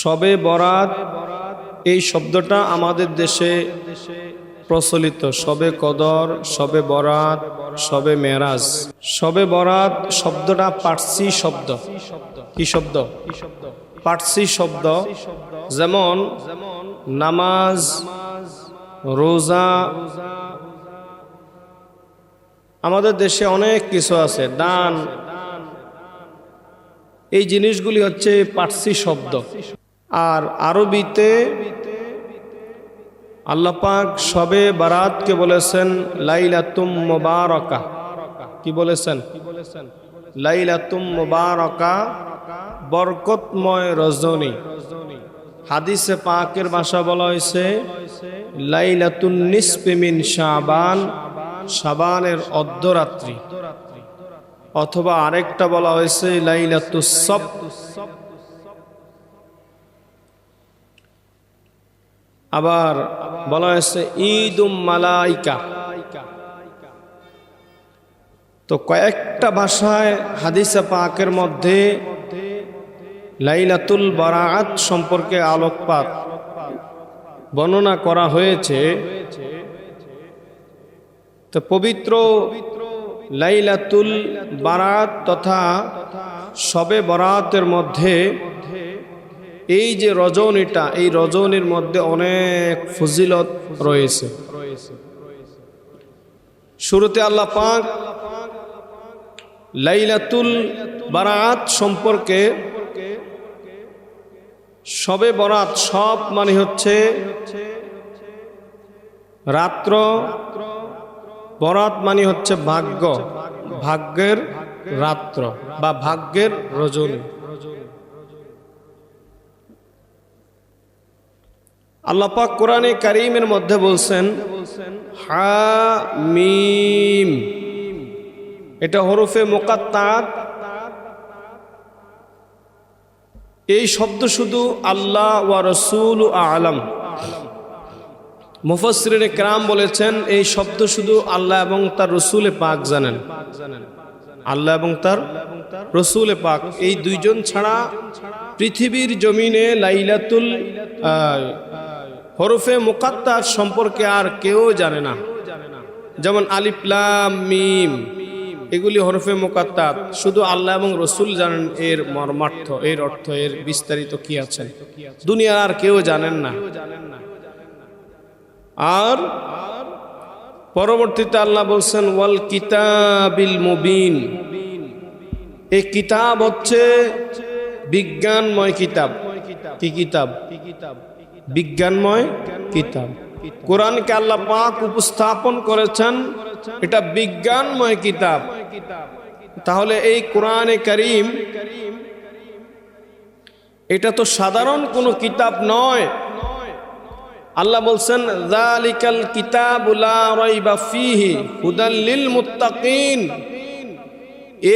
শবে বরাত এই শব্দটা আমাদের দেশে প্রচলিত। শবে কদর, শবে বরাত, শবে মেরাজ। শবে বরাত শব্দটা পার্সি শব্দ। কি শব্দ? পার্সি শব্দ। যেমন নামাজ, রোজা, আমাদের দেশে অনেক কিছু আছে, দান, এই জিনিসগুলি হচ্ছে পার্সি শব্দ। আর আরবিতে আল্লাহ পাক শবে বারাতকে বলেছেন লাইলাতুম মুবারাকা। কি বলেছেন? লাইলাতুম মুবারাকা, বরকতময় রজনী। হাদিসে পাকের ভাষা বলা হয়েছে লাইলাতুন নিসফি মিন শাবান, শাবানের অর্ধরাত্রি। অথবা আরেকটা বলা হয়েছে লাইলাতুস সব। আবার বলা হয়েছে ঈদুম মালাইকা। তো কয়েকটা ভাষায় হাদিসে পাকের মধ্যে লাইলাতুল বারাত সম্পর্কে আলোকপাত বর্ণনা করা হয়েছে। তো পবিত্র লাইলাতুল বারাত তথা শবে বরাতের মধ্যে এই যে রজনীটা, এই রজনীর মধ্যে অনেক ফজিলত রয়েছে। শুরুতে আল্লাহ পাক লাইলাতুল বারাত সম্পর্কে, শবে বরাত সব মানে হচ্ছে রাত্র, বরাত মানে হচ্ছে ভাগ্য, ভাগ্যের রাত্র বা ভাগ্যের রজনী। আল্লাহ পাক কোরআনে কারীমের মধ্যে বলছেন হামিম। এটা হরফে মুকাত্তাত। এই শব্দ শুধু আল্লাহ ওয়া রাসূল আ'লাম। মুফাসসিরিনে কেরাম বলেছেন এই শব্দ শুধু আল্লাহ এবং তার রাসূলে পাক জানেন। আল্লাহ এবং তার রাসূলে পাক এই দুইজন ছাড়া পৃথিবীর জমিনে লাইলাতুল হরফে মুকাত্তাত সম্পর্কে আর কেউ জানে না। যেমন আলিফ লাম মিম, এগুলি হরফে মুকাত্তাত, শুধু আল্লাহ এবং রাসূল জানেন এর মর্মার্থ, এর অর্থ, এর বিস্তারিত কি আছে, দুনিয়ার আর কেউ জানেন না। আর পরবর্তীতে আল্লাহ বলছেন ওয়াল কিতাবিল মুবিন। এই কিতাব হচ্ছে বিজ্ঞানময় কিতাব। কি কিতাব? বিজ্ঞানময় কিতাব। কোরআনকে আল্লাহ পাক উপস্থাপন করেছেন এটা বিজ্ঞানময় কিতাব। তাহলে এই কোরআনে কারীম এটা তো সাধারণ কোনো কিতাব নয়। আল্লাহ বলছেন যালিকাল কিতাবু লা রাইবা ফীহি হুদাল লিল মুত্তাকিন।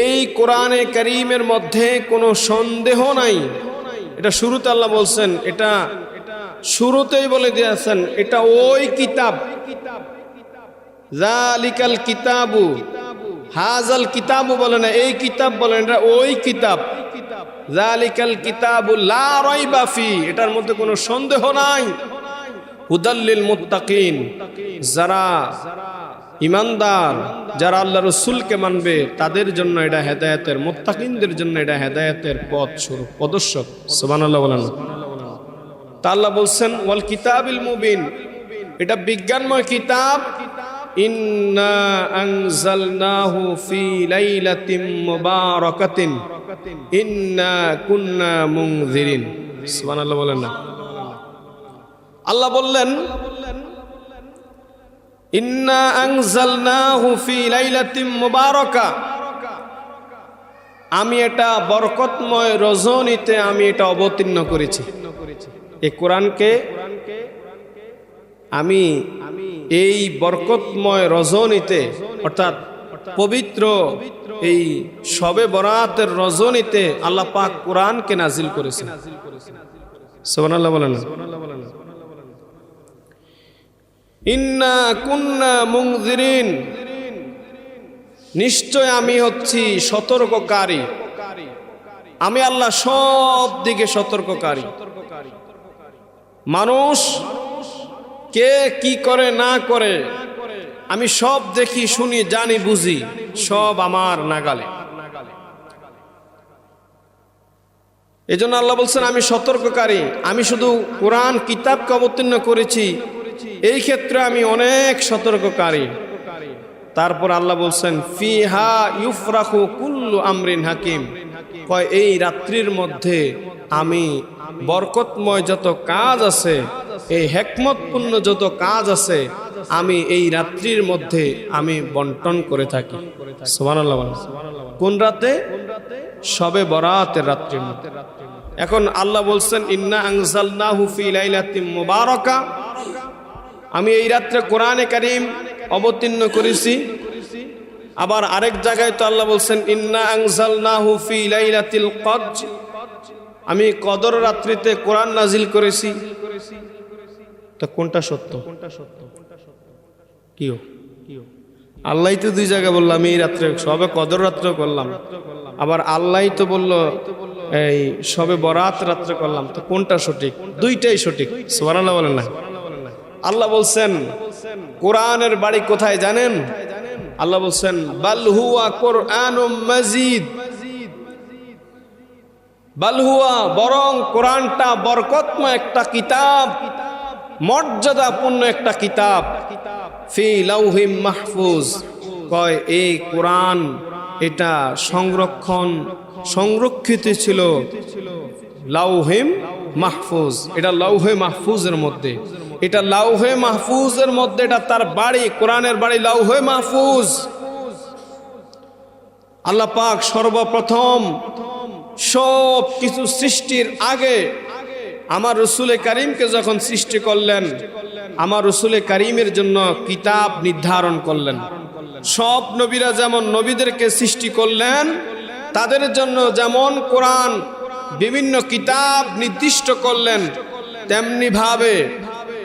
এই কোরআনে কারীমের মধ্যে কোনো সন্দেহ নাই। এটা শুরুতে আল্লাহ বলছেন, এটা শুরুতেই বলে দিয়েছেন এটা ওই কিতাব। যালিকাল কিতাবু, হাযাল কিতাবু বলে না, এই কিতাব বলেন, এটা ওই কিতাব। যালিকাল কিতাবু লা রাইবা ফী, এটার মধ্যে কোনো সন্দেহ নাই। হুদাল লিল মুত্তাকিন, যারা ঈমানদার, যারা আল্লাহ রাসূলকে মানবে তাদের জন্য এটা হেদায়েতের, মুত্তাকিনদের জন্য এটা হেদায়েতের পথ স্বরূপ, পদস্বরূপ। সুবহানাল্লাহ বলেন। তা আল্লাহ বলছেন ওয়াল কিতাবিল মুবিন, এটা বিজ্ঞানময় কিতাব। ইন্না আনজালনাহু ফি লাইলাতিন মুবারাকাতিন ইন্না কুন্না মুনজিরিন। সুবহানাল্লাহ বলেন না। আল্লাহ বললেন ইন্না আনজালনাহু ফি লাইলাতিন মুবারাকা, আমি এটা বরকতময় রজনীতে আমি এটা অবতীর্ণ করেছি। এই কোরআনকে আমি এই বরকতময় রজনীতে, অর্থাৎ পবিত্র এই শবে বরাতের রজনীতে আল্লাহ পাক কোরআনকে নাজিল করেছেন। সুবহানাল্লাহ বলেন। ইন্না কুন্না মুনজিরিন, নিশ্চয় আমি হচ্ছি সতর্ককারী। আমি আল্লাহ সব দিকে সতর্ককারী। মানুষ কে কি করে না করে আমি সব দেখি, শুনি, জানি, বুঝি, সব আমার নাগালে। এজন্য আল্লাহ বলছেন আমি সতর্ককারী। আমি শুধু কোরআন কিতাবকে অবতীর্ণ করেছি, এই ক্ষেত্রে আমি অনেক সতর্ককারী। তারপর আল্লাহ বলছেন ফিহা ইউফরাকু কুল্লু আমরিন হাকিম, কয় এই রাত্রির মধ্যে আমি বরকতময় যত কাজ আছে, এই হিকমতপূর্ণ যত কাজ আছে, আমি এই রাত্রির মধ্যে আমি বন্টন করে থাকি। সুবহানাল্লাহ। কোন রাতে? শবে বরাতের রাত্রির মধ্যে। এখন আল্লাহ বলছেন ইন্না আনজালনাহু ফি লাইলাতিন মুবারাকা, আমি এই রাত্রে কোরআনে কারীম অবতীর্ণ করেছি। আবার আরেক জায়গায় তো আল্লাহ বলছেন ইন্না আনজালনাহু ফি লাইলাতিল কদর, আমি কদর রাত্রিতে কোরআন নাজিল করেছি। তো কোনটা সত্য? কি আল্লাহ তো দুই জায়গায় বললাম আমি এই রাত্রে সবে কদর রাত্রে করলাম, আবার আল্লাহ তো বলল এই সবে বরাত রাত্রে করলাম। তো কোনটা সঠিক? দুইটাই সঠিক। সুবহানাল্লাহ বলেন না? আল্লাহ বলছেন কোরআনের বাড়ি কোথায় জানেন? আল্লাহ বলছেন বাল হুয়া কুরআনুম মাজিদ, বাল হুয়া, বরং কোরআনটা বরকতময় একটা কিতাব, মর্যাদাপূর্ণ একটা কিতাব। ফি লাউহিম মাহফুজ, কয় এই কোরআন এটা সংরক্ষিত ছিল লাউহিম মাহফুজ, এটা লাউহে মাহফুজের মধ্যে, এটা লাউহে মাহফুজের মধ্যে, এটা তার বাড়ি, কোরআনের বাড়ি লাউহে মাহফুজ। আল্লাহ পাক সর্বপ্রথম সব কিছু সৃষ্টির আগে আমার রসুলে কারিমকে যখন সৃষ্টি করলেন, আমার রসুলে কারিমের জন্য কিতাব নির্ধারণ করলেন। সব নবীরা যেমন নবীদেরকে সৃষ্টি করলেন, তাদের জন্য যেমন কোরআন বিভিন্ন কিতাব নির্দিষ্ট করলেন, তেমনি ভাবে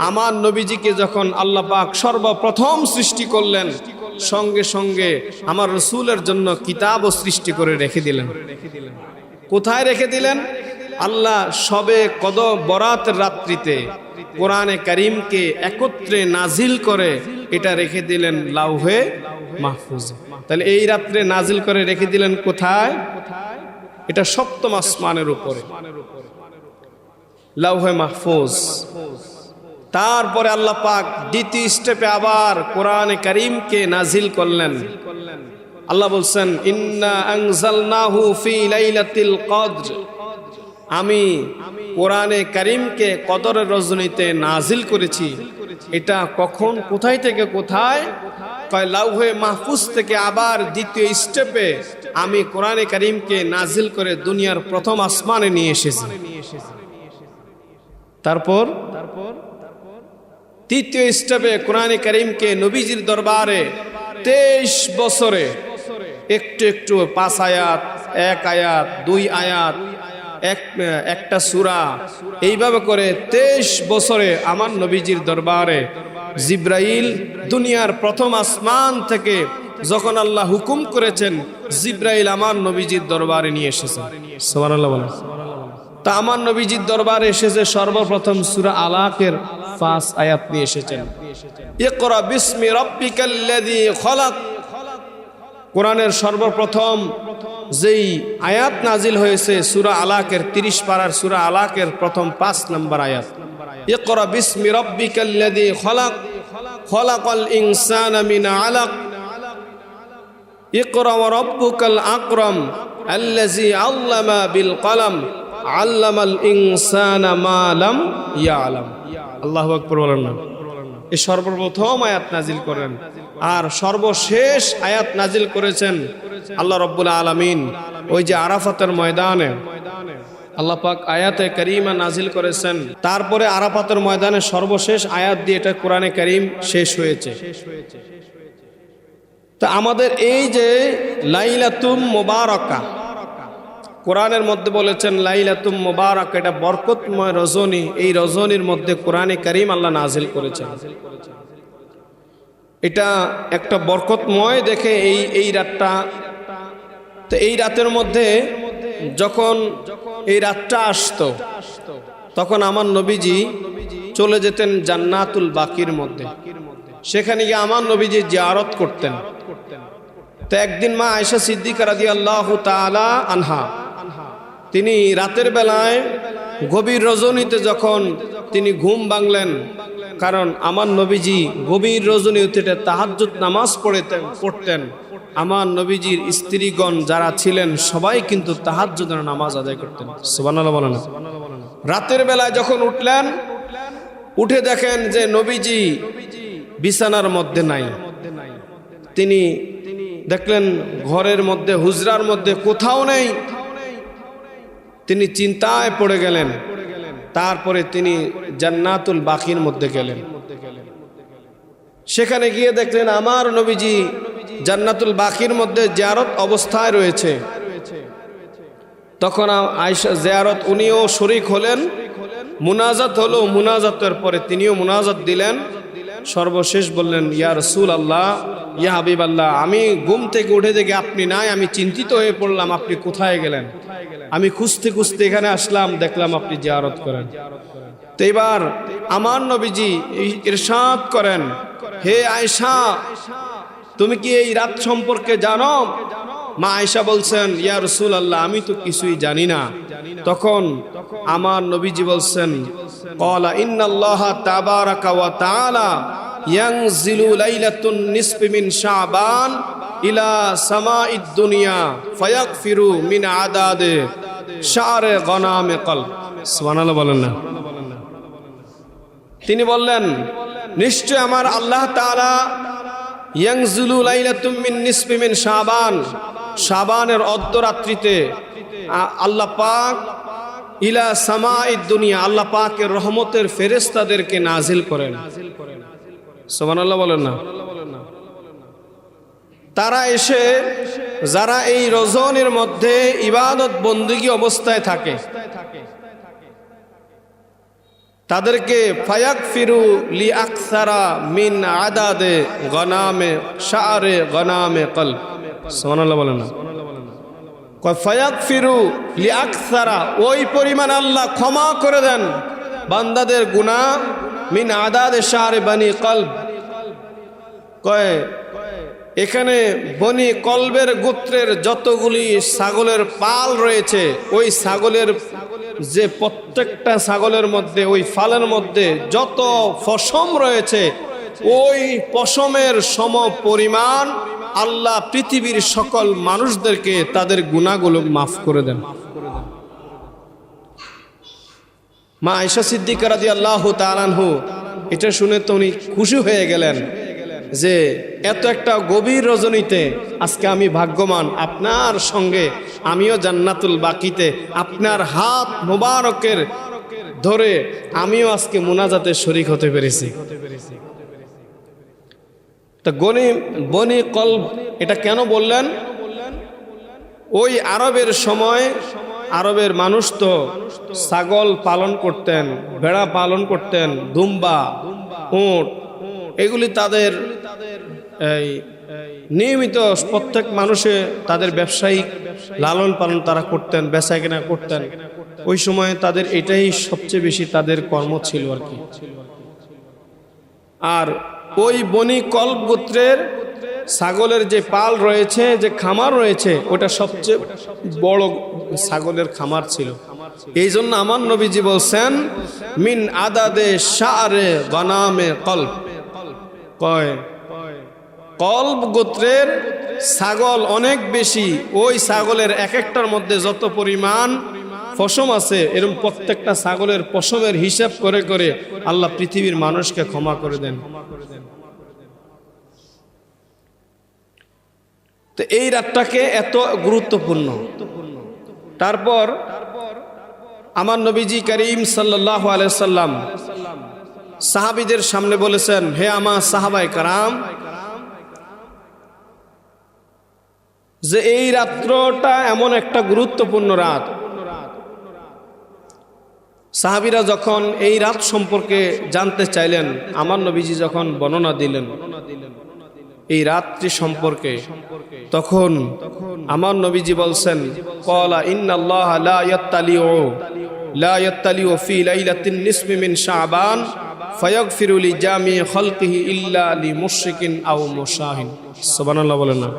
আমার নবীজিকে যখন আল্লাহ পাক সর্বপ্রথম সৃষ্টি করলেন, সঙ্গে সঙ্গে আমার রসুলের জন্য কিতাবও সৃষ্টি করে রেখে দিলেন। কোথায় রেখে দিলেন? আল্লাহ সবে কদর বরাতের রাত্রিতে কোরআনে কারীমকে একত্রে নাজিল করে এটা রেখে দিলেন লাউহে মাহফুজে। তাহলে এই রাত্রে নাজিল করে রেখে দিলেন কোথায়? এটা সপ্তম আসমানের উপরে, লাউহে মাহফুজ। তারপরে আল্লাহ পাক দ্বিতীয় স্টেপে আবার কোরআনে কারীমকে নাজিল করলেন। আল্লাহ বলছেন ইন্না আনজালনাহু ফি লাইলাতিল কদর, আমি কোরআনে কারীমকে কদরের রজনীতে নাজিল করেছি। এটা কখন, কোথায় থেকে কোথায়? কয় লাউহে মাহফুজ থেকে আবার দ্বিতীয় স্টেপে আমি কোরআনে কারীমকে নাজিল করে দুনিয়ার প্রথম আসমানে নিয়ে এসেছি। তারপর তৃতীয় স্টেপে কোরআনে কারীমকে নবীজির দরবারে 23 বছরে একটু একটু 5 আয়াত, 1 আয়াত, 2 আয়াত, একটা সূরা, এইভাবে করে 23 বছরে আমার নবীজির দরবারে জিব্রাইল দুনিয়ার প্রথম আসমান থেকে যখন আল্লাহ হুকুম করেছেন, জিব্রাইল আমার নবীজির দরবারে নিয়ে এসেছেন। সুবহানাল্লাহ বলেন। তা আমার নবীজির দরবারে এসেছে সর্বপ্রথম সূরা আলাকের 5 আয়াত নিয়ে এসেছেন। ইকরা বিসমি রাব্বিকাল্লাযী খলাক, কোরআনের সর্বপ্রথম যেই আয়াত নাজিল হয়েছে সূরা আলাকের 30 পারার সূরা আলাকের প্রথম 5 নম্বর আয়াত। ইকরা বিসমি রাব্বিকাল্লাযী খলাক, খলাকাল ইনসানা মিন আলাক, ইকরা ওয়া রাব্বুকাল আকরাম আল্লাযী আল্লামা বিল কলম আল্লামাল ইনসানা মা লাম ইয়ালাম। আল্লাহু আকবার বলেন না? এই সর্বপ্রথম আয়াত নাজিল করেন, আর সর্বশেষ আয়াত নাজিল করেছেন আল্লাহ রাব্বুল আলামিন ওই যে আরাফাতের ময়দানে আল্লাহ পাক আয়াতে কারীমা নাজিল করেছেন। তারপরে আরাফাতের ময়দানে সর্বশেষ আয়াত দিয়ে এটা কোরআনে কারীম শেষ হয়েছে। তা আমাদের এই যে লাইলাতুম মুবারাকা, কোরআনের মধ্যে বলেছেন লাইলাতুম মুবারাকা, এটা বরকতময় রজনী। এই রজনীর মধ্যে কোরআনে কারীম আল্লাহ নাজিল করেছেন। এটা একটা বরকতময় দেখে এই রাতটা। তো এই রাতের মধ্যে যখন এই রাতটা আসতো তখন আমার নবীজি চলে যেতেন জান্নাতুল বাকির মধ্যে, সেখানে গিয়ে আমার নবীজি জিয়ারত করতেন। তো একদিন মা আয়েশা সিদ্দিকা রাদিয়াল্লাহু তাআলা আনহা তিনি রাতের বেলায় গভীর রজনীতে যখন তিনি ঘুম ভাঙলেন, কারণ আমার নবীজি গভীর রজনীতে তাহাজ্জুদ নামাজ পড়তেন। আমার নবীজির স্ত্রীগণ যারা ছিলেন সবাই কিন্তু তাহাজ্জুদের নামাজ আদায় করতেন। সুবহানাল্লাহ বলেন। রাতের বেলায় যখন উঠলেন, উঠে দেখেন যে নবীজি বিছানার মধ্যে নাই। তিনি দেখলেন ঘরের মধ্যে, হুজরার মধ্যে কোথাও নেই। তিনি চিন্তায় পড়ে গেলেন। তারপরে তিনি জান্নাতুল বাকির মধ্যে গেলেন। সেখানে গিয়ে দেখলেন আমার নবীজি জান্নাতুল বাকির মধ্যে জিয়ারত অবস্থায় রয়েছে। তখন আয়েশা জিয়ারত উনিও শরীক হলেন, মুনাজাত হলো। মুনাজাতের পরে তিনিও মুনাজাত দিলেন। সর্বশেষ বললেন, ইয়া রাসূলুল্লাহ, ইয়া হাবিবাল্লাহ, আমি ঘুম থেকে উঠে দেখি আপনি নাই। আমি চিন্তিত হয়ে পড়লাম, আপনি কোথায় গেলেন? আমি খুঁজতে খুঁজতে এখানে আসলাম, দেখলাম আপনি জিয়ারত করেন। তো এবার আমার নবীজি ইরশাদ করেন, হে আয়েশা, তুমি কি এই রাত সম্পর্কে জানো? মা আয়েশা বলছেন, ইয়া রাসূলুল্লাহ, আমি তো কিছুই জানি না। তখন আমার নবীজি বলছেন, ক্বালা ইন্নাল্লাহা তাবারাকা ওয়া তাআলা ইয়ানজিলু লাইলাতুন নিসফি মিন শাবান ইলা সামাঈদ দুনিয়া ফায়াগফিরু মিন আদাদে শারে গনামে কলব। সুবহানাল্লাহ বলেন না। তিনি বললেন, নিশ্চয় আমার আল্লাহ তাআলা ইয়ানজিলু লাইলাতুম মিন নিসফি মিন শাবান, শাবানের অর্ধরাত্রিতে আল্লাহ পাক ইলা সামাঈদ দুনিয়া, আল্লাহ পাকের রহমতের ফেরেশতাদেরকে নাজিল করেন। সুবহানাল্লাহ বলেন না। তারা এসে যারা এই রজনীর মধ্যে ইবাদত বন্দেগী অবস্থায় থাকে তাদেরকে ফায়াগফিরু লি আকসারা মিন আদাদে গনামে শারে গনামে কলব। সুবহানাল্লাহ বলেন না। ফায়াগফিরু লি আকসারা, ওই পরিমাণ আল্লাহ ক্ষমা করে দেন বান্দাদের গুনাহ, মিন আদাদে শারে বানি কলব। কয় এখানে বনি কলবের গোত্রের যতগুলি ছাগলের পাল রয়েছে, ওই ছাগলের যে প্রত্যেকটা ছাগলের মধ্যে, ওই ফালের মধ্যে যত পশম রয়েছে, ওই পশমের সম পরিমাণ আল্লাহ পৃথিবীর সকল মানুষদেরকে তাদের গুনাহগুলো মাফ করে দেন। মা আয়েশা সিদ্দিকা রাদিয়াল্লাহু তাআলা আনহু এটা শুনে তো উনি খুশি হয়ে গেলেন যে এত একটা গভীর রজনীতে আজকে আমি ভাগ্যবান, আপনার সঙ্গে আমিও জান্নাতুল বাকিতে আপনার হাত মোবারকের ধরে আমিও আজকে মুনাজাতে শরীক হতে পেরেছি। তো বনি কলব এটা কেন বললেন? ওই আরবের সময় আরবের মানুষ তো ছাগল পালন করতেন, ভেড়া পালন করতেন, দুম্বা, উট, এগুলি তাদের এই নিয়মিত প্রত্যেক মানুষে তাদের ব্যবসায়িক লালন পালন তারা করতেন, বেচা কেনা করতেন। ওই সময় তাদের এটাই সবচেয়ে বেশি তাদের কর্ম ছিল আর কি। আর ওই বনি কলব গোত্রের ছাগলের যে পাল রয়েছে, যে খামার রয়েছে, ওটা সবচেয়ে বড় ছাগলের খামার ছিল। এই জন্য আমার নবীজি বলছেন, মিন আদাদে শারে গনামে কলব। কলব গোত্রের ছাগল অনেক বেশি, ওই ছাগলের এক একটার মধ্যে যত পরিমাণ পশম আছে, এরকম প্রত্যেকটা ছাগলের পশমের হিসাব করে করে আল্লাহ পৃথিবীর মানুষকে ক্ষমা করে দেন। তো এই রাতটাকে এত গুরুত্বপূর্ণ। তারপর আমার নবীজি করিম সাল্লাল্লাহু আলাইহি সাল্লাম সাহাবীদের সামনে বলেছেন, হে আমার সাহাবায়ে কেরাম, যে এই রাত্রটা এমন একটা গুরুত্বপূর্ণ রাত। সাহাবীরা যখন এই রাত সম্পর্কে জানতে চাইলেন, আমার নবীজি যখন বর্ণনা দিলেন, এই রাত্রি সম্পর্কে, তখন আমার নবীজি বলছেন, ক্বালা ইন্নাল্লাহা লা ইয়াত্তালিউ ফি লাইলাতিন নিসফি মিন শাবান ফায়াগফিরু লিজামি খালকিহি ইল্লা লিমুশরিকিন আও মুশাহিন। সুবহানাল্লাহ বলেন না?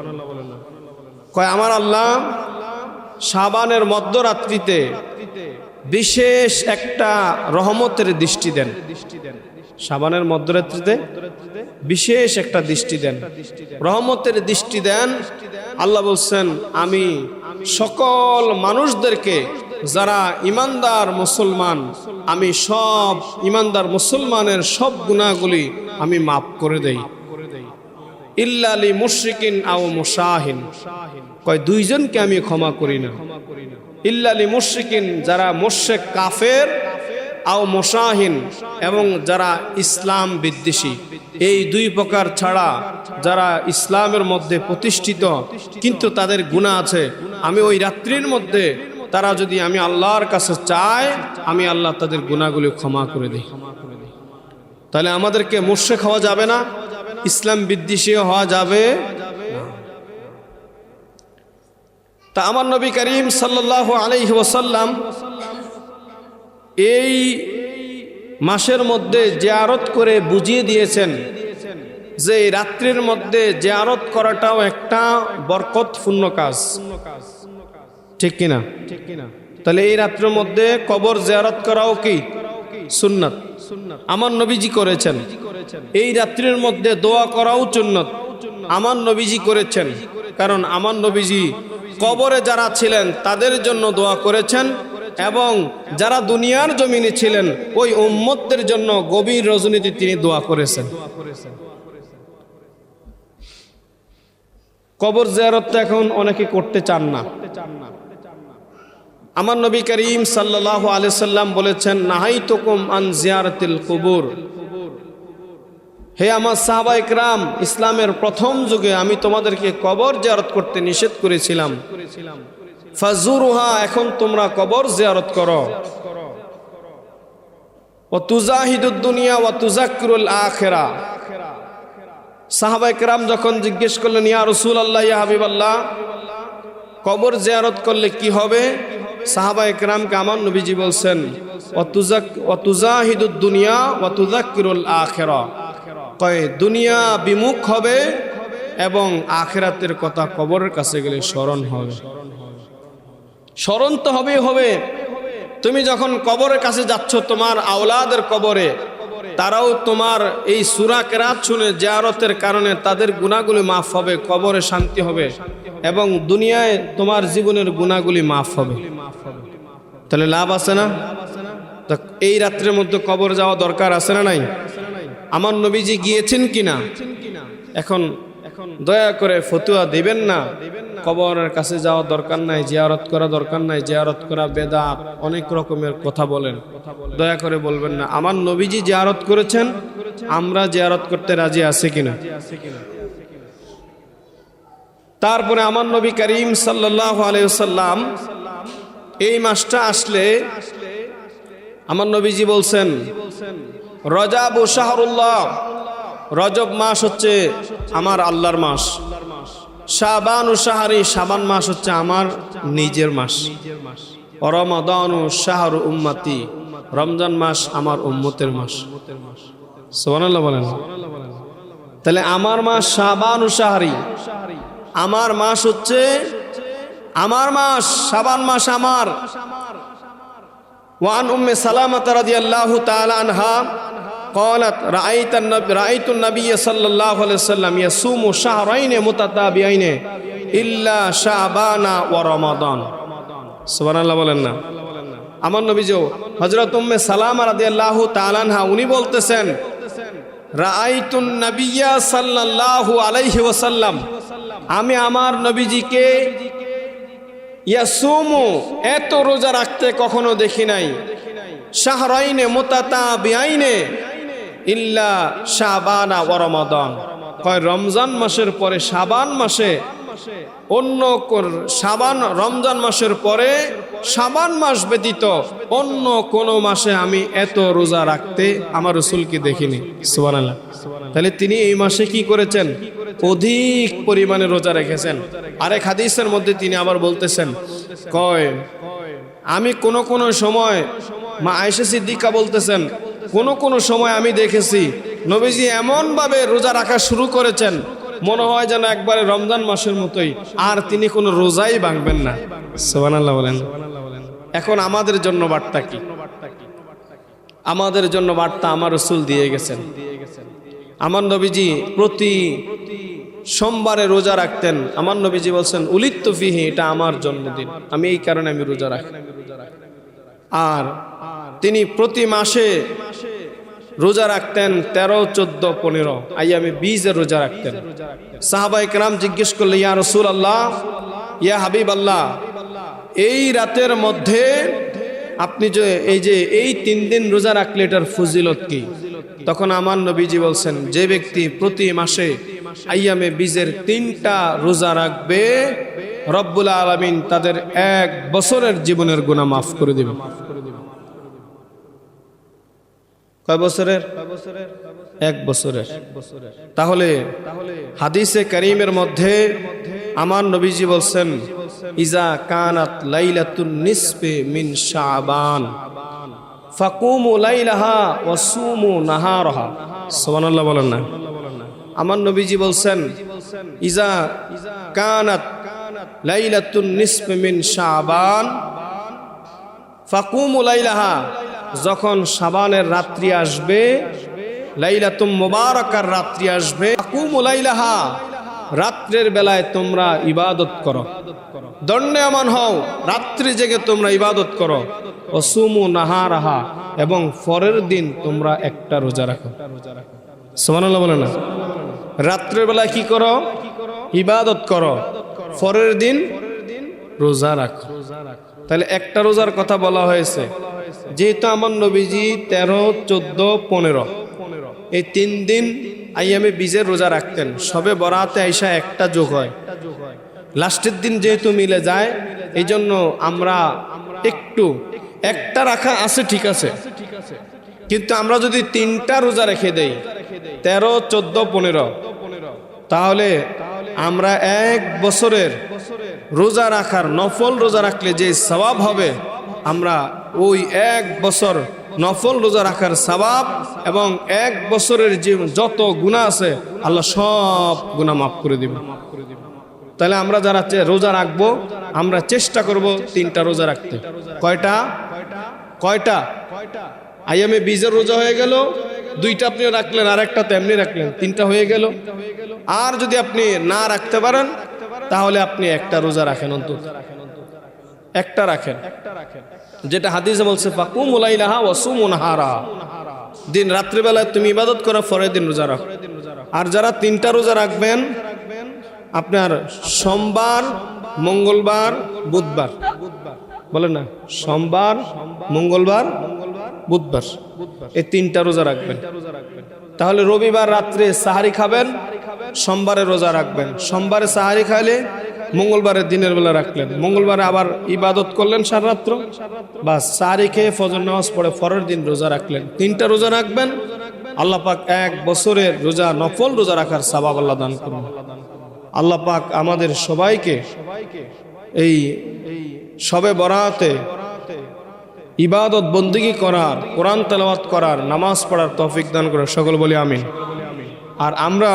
কয় আমার আল্লাহ শাবানের মধ্যরাত্রিতে বিশেষ একটা রহমতের দৃষ্টি দেন। শাবানের মধ্যরাত্রিতে বিশেষ একটা দৃষ্টি দেন, রহমতের দৃষ্টি দেন। আল্লাহ বলছেন, আমি সকল মানুষদেরকে যারা ইমানদার মুসলমান, আমি সব ইমানদার মুসলমানের সব গুনাহগুলি আমি মাফ করে দেই। ইল্লা লি মুশরিকিন আও মুশাহিন, কয় দুইজনকে আমি ক্ষমা করি না। ইল্লা লি মুশরিকিন, যারা মুশরিক কাফের, আও মুশাহিন, এবং যারা ইসলাম বিদ্বেষী, এই দুই প্রকার ছাড়া যারা ইসলামের মধ্যে প্রতিষ্ঠিত কিন্তু তাদের গুনাহ আছে, আমি ওই রাত্রির মধ্যে তারা যদি আমি আল্লাহর কাছে চায়, আমি আল্লাহ তাদের গুনাহগুলি ক্ষমা করে দিই। তাহলে আমাদেরকে মুশরিক হওয়া যাবে না, ইসলাম বিদ্বেষী হওয়া যাবে না। তা আমার নবী করিম সাল্লাল্লাহু আলাইহি ওয়াসাল্লাম এই মাসের মধ্যে জিয়ারত করে বুঝিয়ে দিয়েছেন যে এই রাত্রির মধ্যে জিয়ারত করাটাও একটা বরকতপূর্ণ কাজ, ঠিক কিনা? তাহলে এই রাত্রির মধ্যে কবর জিয়ারত করাও কি সুন্নাত, আমার নবীজি করেছেন। এই রাত্রির মধ্যে দোয়া করাও সুন্নাত, আমার নবীজি করেছেন। কারণ আমার নবীজি কবরে যারা ছিলেন তাদের জন্য দোয়া করেছেন, এবং যারা দুনিয়ার জমিনে ছিলেন ওই উম্মতদের জন্য গভীর রজনীতে তিনি দোয়া করেছেন। কবর জিয়ারত এখন অনেকে করতে চান না। আমার নবী করিম সাল্লাল্লাহু আলাইহি সাল্লাম বলেছেন, নাহাইতুকুম আন জিয়ারাতিল কুবুর, হে আমার সাহাবা ইকরাম, ইসলামের প্রথম যুগে আমি তোমাদেরকে কবর জিয়ারত করতে নিষেধ করেছিলাম। ফাজুরুহা, এখন তোমরা কবর জিয়ারত করো। ওয়া তুজাহিদুদ দুনিয়া ওয়া তুযাক্কিরুল আখিরা। সাহাবা ইকরাম যখন জিজ্ঞেস করলেন, ইয়া রাসূলুল্লাহ, ইয়া হাবিবাল্লাহ, কবর জিয়ারত করলে কি হবে? সাহাবা ইকরামকে আমার নবীজি বলছেন, ওয়া তুজাহিদুদ দুনিয়া ওয়া তুযাক্কিরুল আখিরা, কয় দুনিয়া বিমুখ হবে এবং আখিরাতের কথা কবরের কাছে গেলে স্মরণ হবে। স্মরণ তো হবেই হবে। তুমি যখন কবরের কাছে যাচ্ছ, তোমার আওলাদের কবরে, তারাও তোমার এই সূরা কেরাত শুনে জিয়ারতের কারণে তাদের গুনাহগুলি মাফ হবে, কবরে শান্তি হবে, এবং দুনিয়ায় তোমার জীবনের গুনাহগুলি মাফ হবে। তাহলে লাভ আছে না? তো এই রাত্রের মধ্যে কবর যাওয়া দরকার আছে না নাই? আমার নবীজি গিয়েছেন কিনা? এখন দয়া করে ফতুয়া দিবেন না, কবরের কাছে যাওয়া দরকার নাই, জিয়ারত করা দরকার নাই, জিয়ারত করা বেদাত, অনেক রকমের কথা বলেন। দয়া করে বলবেন না। আমার নবীজি জিয়ারত করেছেন, আমরা জিয়ারত করতে রাজি আছি কিনা? তারপরে আমার নবী করিম সাল্লাল্লাহু আলাইহি ওয়াসাল্লাম এই মাসটা আসলে আমার নবীজি বলছেন, রজব শাহরুল্লাহ, রজব মাস হচ্ছে আমার আল্লাহর মাস। শাবান ও শাহরি, শাবান মাস হচ্ছে আমার নিজের মাস। রমাদান ও শাহরু উম্মতি, রমজান মাস আমার উম্মতের মাস। সুবহানাল্লাহ বলেন। তাহলে আমার মাস শাবান ও শাহরি, আমার মাস হচ্ছে আমার মাস, শাবান মাস আমার। ওয়ান উম্মে সালামা রাদিয়াল্লাহু তাআলা আনহা قالت رأيت النبي صلى الله عليه وسلم يصوم شهرين متتابعين إلا شعبان ورمضان। সুবহানাল্লাহ বলেন না? আমার নবী হযরত উম্মে সালামা রাদিয়াল্লাহু তাআলা আনহা উনি বলতেছেন, রাআইতুন নাবিয়্যা সাল্লাল্লাহু আলাইহি ওয়াসাল্লাম, আমি আমার নবীজিকে ইয়াসুমু, এত রোজা রাখতে কখনো দেখি নাই, শাহরাইনে মুতাতাবিআইনে ইল্লা শাবানা ওয়া রমাদান, কয় রমজান মাসের পরে শাবান মাসে, অন্য শাবান রমজান মাসের পরে শাবান মাস ব্যতীত অন্য কোন মাসে আমি এত রোজা রাখতে আমার রাসূলকে দেখিনি। সুবহানাল্লাহ। তাহলে তিনি এই মাসে কি করেছেন? অধিক পরিমাণে রোজা রেখেছেন। আরেক হাদিসের মধ্যে তিনি আবার বলতেছেন, কয় আমি কোন কোন সময়, মা আয়েশা সিদ্দিকা বলতেছেন, কোন কোন সময় আমি দেখেছি নবীজি এমন ভাবে রোজা রাখা শুরু করেছেন মনে হয় যেন একবারে রমজান মাসের মতোই, আর তিনি কোনো রোজাই ভাঙবেন না। সুবহানাল্লাহ বলেন। এখন আমাদের জন্য বার্তা কি? আমাদের জন্য বার্তা আমার রাসূল দিয়ে গেছেন। আমার নবীজি প্রতি সোমবারে রোজা রাখতেন। আমার নবীজি বলছেন উলিত্তু ফিহি, এটা আমার জন্মদিন, আমি এই কারণে আমি রোজা রাখি। আর তিনি প্রতি মাসে রোজা রাখতেন 13, 14, 15 আইয়ামে 20 রোজা রাখতেন। সাহাবায়ে কেরাম জিজ্ঞেস করলেন, ইয়া রাসূলুল্লাহ, ইয়া হাবিবাল্লাহ, এই রাতের মধ্যে আপনি যে এই 3 দিন রোজা রাখলে এটার ফজিলত কি? তখন আমার নবীজি বলছেন, যে ব্যক্তি প্রতি মাসে আইয়ামে 20 3টা রোজা রাখবে, রব্বুল আলামিন তাদের 1 বছরের জীবনের গুনাহ মাফ করে দিবেন। কয় বছরের? 1 বছরের। তাহলে হাদিসে কারীমের মধ্যে আমার নবীজি বলছেন, ইজা কানাত লাইলাতুন নিসফি মিন শাবান ফাকুমু লাইলাহা ওয়া সুমু নাহারাহা। সুবহানাল্লাহ বলেন না? আমার নবীজি বলছেন, ইজা কানাত লাইলাতুন নিসফি মিন শাবান ফাকুমু লাইলাহা, যখন শাবানের রাত্রি আসবে, লাইলাতুম মুবারাকার রাত্রি আসবে, ফাকুমু লাইলাহা, রাত্রের বেলায় তোমরা ইবাদত করো, দণ্ডায়মান হও, রাত্রি জেগে তোমরা ইবাদত করো, ওয়াসুমু নাহারাহা, এবং পরের দিন তোমরা একটা রোজা রাখো। সুবহানাল্লাহ বলেন না? রাত্রের বেলায় কি করো? ইবাদত করো, পরের দিন রোজা রাখো। তাহলে একটা রোজার কথা বলা হয়েছে। যেহেতু আমার নবীজি 13, 14, 15 এই 3 দিন আইয়ামে 20 রোজা রাখতেন, সবে বরাতে আইসা একটা যোগ হয়, লাস্টের দিন যেহেতু মিলে যায়, এই জন্য আমরা একটু একটা রাখা আছে, ঠিক আছে, কিন্তু আমরা যদি 3টা রোজা রেখে দেই 13, 14, 15, তাহলে আমরা 1 বছরের রোজা রাখার, নফল রোজা রাখলে যে সওয়াব হবে, আমরা ওই 1 বছর নফল রোজা রাখার সওয়াব এবং 1 বছরের যে যত গুনাহ আছে আল্লাহ সব গুনাহ মাফ করে দিবেন। তাহলে আমরা যারা রোজা রাখবো, আমরা চেষ্টা করব 3টা রোজা রাখতে। কয়টা? আইয়ামে 20 রোজা হয়ে গেল, 2টা আপনি রাখলেন, আর একটা তেমনি রাখলেন, 3টা হয়ে গেল। আর যদি আপনি না রাখতে পারেন তাহলে আপনি একটা রোজা রাখেন, অন্তত একটা রাখেন, যেটা হাদিসে বলছে ফাকুমু লাইলাহা ওয়া সুমু নাহারাহা, দিন রাত্রিবেলায় তুমি ইবাদত করো, পরের দিন রোজা রাখো। আর যারা 3টা রোজা রাখবেন, আপনার সোমবার, মঙ্গলবার, বুধবার, বলেন না, সোমবার, মঙ্গলবার, বুধবার, এই 3টা রোজা রাখবেন। তাহলে রবিবার রাত্রে সাহারি খাবেন, সোমবারে রোজা রাখবেন, সোমবারে সাহারি খাইলে মঙ্গলবারে দিনের বেলা রাখলেন, মঙ্গলবারে আবার ইবাদত করলেন সারা রাত্র, বাস সাহারি খেয়ে ফজর নামাজ পড়ে পরের দিন রোজা রাখলেন। 3টা রোজা রাখবেন, আল্লাহ পাক 1 বছরের রোজা, নফল রোজা রাখার সওয়াব আল্লাহ দান করুন। আল্লাহ পাক আমাদের সবাইকে এই শবে বরাতে ইবাদত বন্দেগী করার, কোরআন তেলাওয়াত করার, নামাজ পড়ার তৌফিক দান করে, সকল বলি আমিন। আর আমরা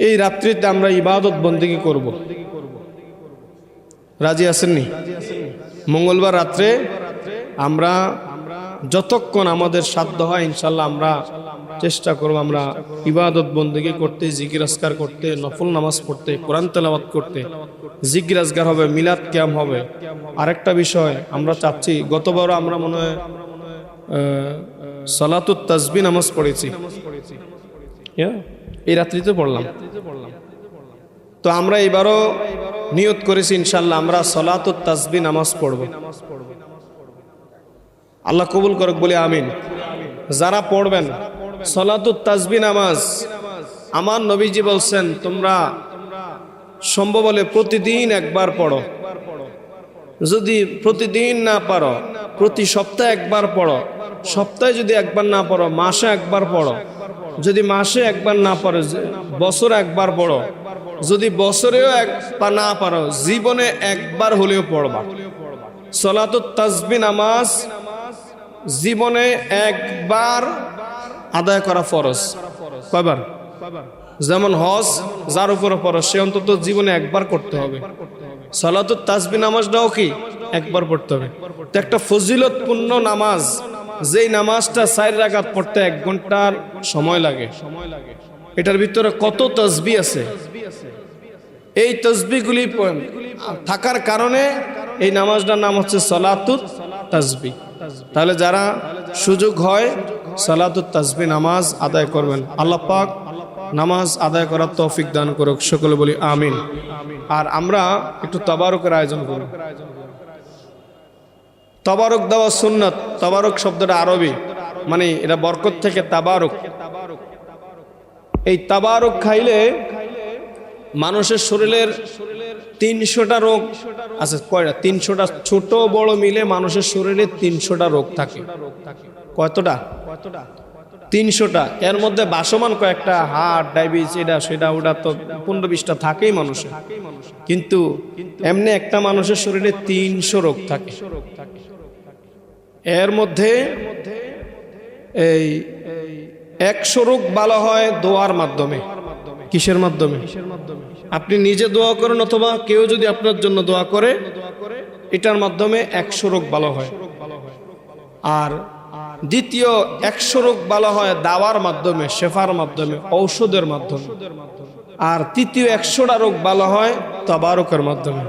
এই রাত্রিতে আমরা ইবাদত বন্দেগী করব, রাজি আছেননি? মঙ্গলবার রাত্রে আমরা যতক্ষণ আমাদের সাধ্য হয় ইনশাল্লাহ আমরা চেষ্টা করব, আমরা ইবাদত বন্দেগী করতে, জিকির আজকার করতে, নফল নামাজ পড়তে, কোরআন তেলাওয়াত করতে, জিকির আজকার হবে, মিলাদ কিয়াম হবে। আরেকটা বিষয় আমরা চাচ্ছি, গতবার আমরা মনে হয় সালাতুত তাসবিহ নামাজ পড়েছি, এই রাত্রিতে পড়লাম, তো আমরা এবারও নিয়ত করেছি ইনশাল্লাহ আমরা সালাতুত তাসবিহ নামাজ পড়ব। আল্লাহ কবুল করুক বলে আমিন। যারা পড়বেন সালাতুত তাসবিহ নামাজ, আমার নবীজি বলছেন তোমরা সম্ভব হলে প্রতিদিন একবার পড়ো, যদি প্রতিদিন না পারো প্রতি সপ্তাহে একবার পড়ো, সপ্তাহে যদি একবার না পড়ো মাসে একবার পড়ো, যদি মাসে একবার না পারো, বছরে একবার পড়ো, যদি বছরেও একবার না পারো, জীবনে একবার হলেও পড়বা। সলাতুত তাসবিহ নামাজ জীবনে একবার আদায় করা ফরজ। কয়বার? যেমন হজ যার উপরে ফরজ সে অন্তত জীবনে একবার করতে হবে। সলাতুত তাসবিহ নামাজটাও কি একবার পড়তে হবে। তো একটা ফজিলতপূর্ণ নামাজ, যেই নামাজটা 4 রাকাত পড়তে 1 ঘন্টার সময় লাগে, এটার ভিতরে কত তাসবিহ আছে। এই তাসবিহগুলি থাকার কারণে এই নামাজটার নাম হচ্ছে সলাতুত তাসবিহ। তাহলে যারা সুযোগ হয় সলাতুত তাসবিহ নামাজ আদায় করবেন। আল্লাহ পাক নামাজ আদায় করার তৌফিক দান করুক, সকলে বলি আমিন। আর আমরা একটু তাবারুকের আয়োজন করি। তাবারুক দেওয়া সুন্নাত। তাবারুক শব্দটা আরবি, মানে এটা বরকত থেকে তাবারুক। এই তাবারুক খাইলে মানুষের শরীরের 300টা রোগ আছে। কয়টা? 300টা, ছোট বড় মিলে মানুষের শরীরে 300টা রোগ থাকে। কতটা? 300টা। এর মধ্যে বাসমান কয়েকটা, হার্ট, ডায়াবেটিস, এটা সেটা ওটা তো 15-20টা থাকেই মানুষের। কিন্তু এমনি একটা মানুষের শরীরে 300 রোগ থাকে। এর মধ্যে এই 100 রোগ ভালো হয় দোয়ার মাধ্যমে। কিসের মাধ্যমে? আপনি নিজে দোয়া করেন অথবা কেউ যদি আপনার জন্য দোয়া করে, এটার মাধ্যমে 100 রোগ ভালো হয়। আর দ্বিতীয় 100 রোগ ভালো হয় দাওয়ার মাধ্যমে, শেফার মাধ্যমে, ঔষধের মাধ্যমে। আর তৃতীয় 100টা রোগ ভালো হয় তাবারুকের মাধ্যমে।